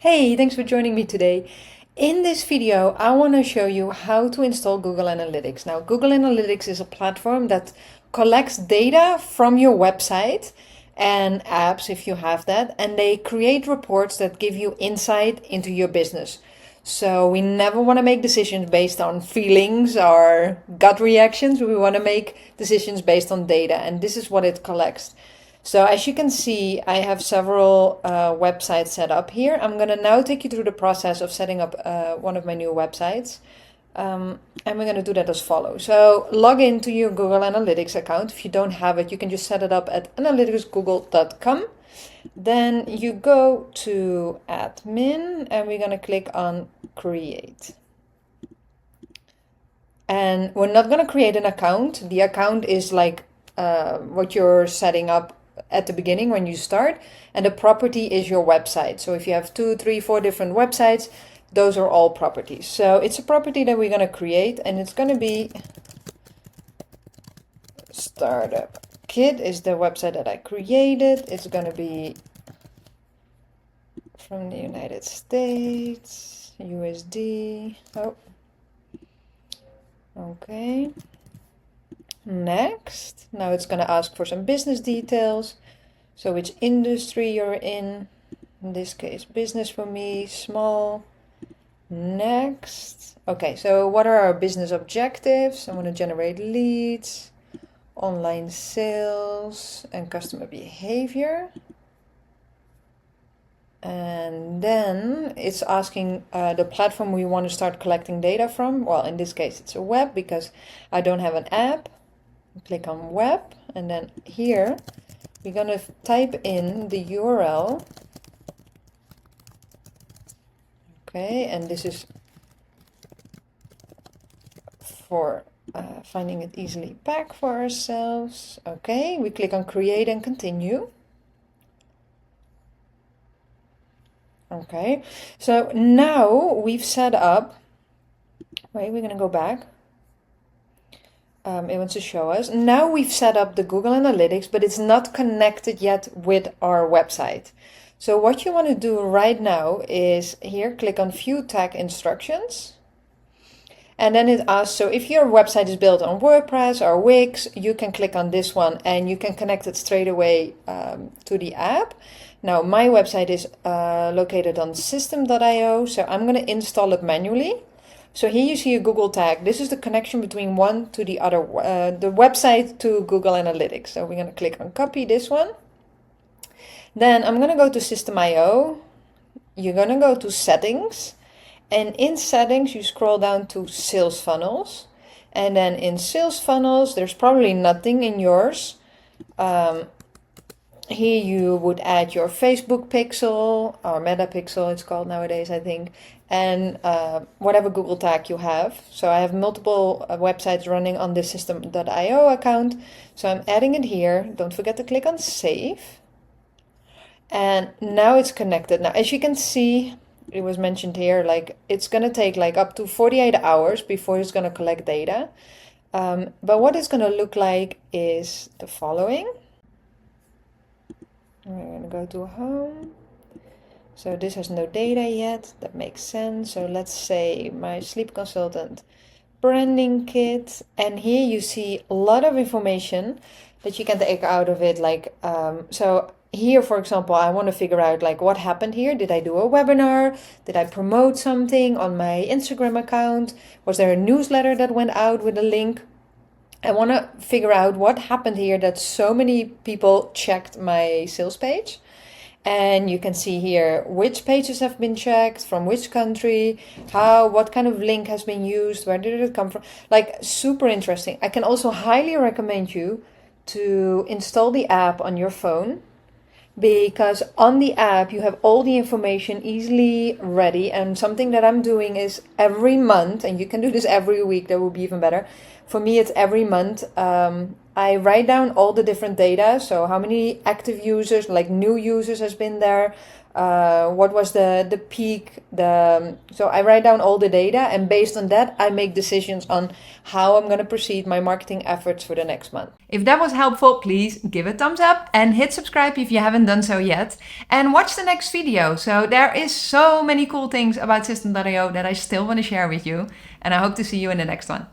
Hey, thanks for joining me today. In this video, I want to show you how to install Google Analytics. Now, Google Analytics is a platform that collects data from your website and apps if you have that, and they create reports that give you insight into your business. So we never want to make decisions based on feelings or gut reactions. We want to make decisions based on data, and this is what it collects. So as you can see, I have several websites set up here. I'm going to now take you through the process of setting up one of my new websites. And we're going to do that as follows. So log into your Google Analytics account. If you don't have it, you can just set it up at analyticsgoogle.com. Then you go to admin and we're going to click on create. And we're not going to create an account. The account is like what you're setting up at the beginning when you start, and the property is your website. So if you have 2, 3, 4 different websites, those are all properties. So it's a property that we're going to create, and it's going to be Startup Kit is the website that I created. It's going to be from the United States, USD. Oh, okay. Next, now it's going to ask for some business details. So which industry you're in this case, business for me, small. Next. Okay, so what are our business objectives? I want to generate leads, online sales, and customer behavior. And then it's asking the platform we want to start collecting data from. Well, in this case, it's a web because I don't have an app. Click on web, and then here we're going to type in the URL. Okay, and this is for finding it easily back for ourselves. Okay, we click on create and continue. Okay, so now we've set up, wait, we're going to go back. It wants to show us. Now we've set up the Google Analytics, but it's not connected yet with our website. So what you want to do right now is here, click on View Tag Instructions. And then it asks, so if your website is built on WordPress or Wix, you can click on this one and you can connect it straight away to the app. Now my website is located on system.io, so I'm going to install it manually. So here you see a Google tag. This is the connection between one to the other, the website to Google Analytics. So we're going to click on copy this one. Then I'm going to go to System.io. You're going to go to settings. And in settings, you scroll down to sales funnels. And then in sales funnels, there's probably nothing in yours. Here you would add your Facebook pixel, or Meta pixel it's called nowadays, I think, and whatever Google tag you have. So I have multiple websites running on this system.io account. So I'm adding it here. Don't forget to click on save. And now it's connected. Now, as you can see, it was mentioned here, like it's going to take like up to 48 hours before it's going to collect data. But what it's going to look like is the following. We're going to go to home. So this has no data yet. That makes sense. So let's say my sleep consultant branding kit. And here you see a lot of information that you can take out of it. Like, so here, for example, I want to figure out like what happened here. Did I do a webinar? Did I promote something on my Instagram account? Was there a newsletter that went out with a link? I want to figure out what happened here that so many people checked my sales page. And you can see here which pages have been checked, from which country, what kind of link has been used, where did it come from. Like, super interesting. I can also highly recommend you to install the app on your phone, because on the app you have all the information easily ready. And something that I'm doing is every month, and you can do this every week, that would be even better. For me, it's every month. I write down all the different data. So how many active users, like new users has been there, what was the peak, so I write down all the data, and based on that I make decisions on how I'm going to proceed my marketing efforts for the next month. If that was helpful, please give a thumbs up and hit subscribe if you haven't done so yet, and watch the next video. So there is so many cool things about System.io that I still want to share with you, and I hope to see you in the next one.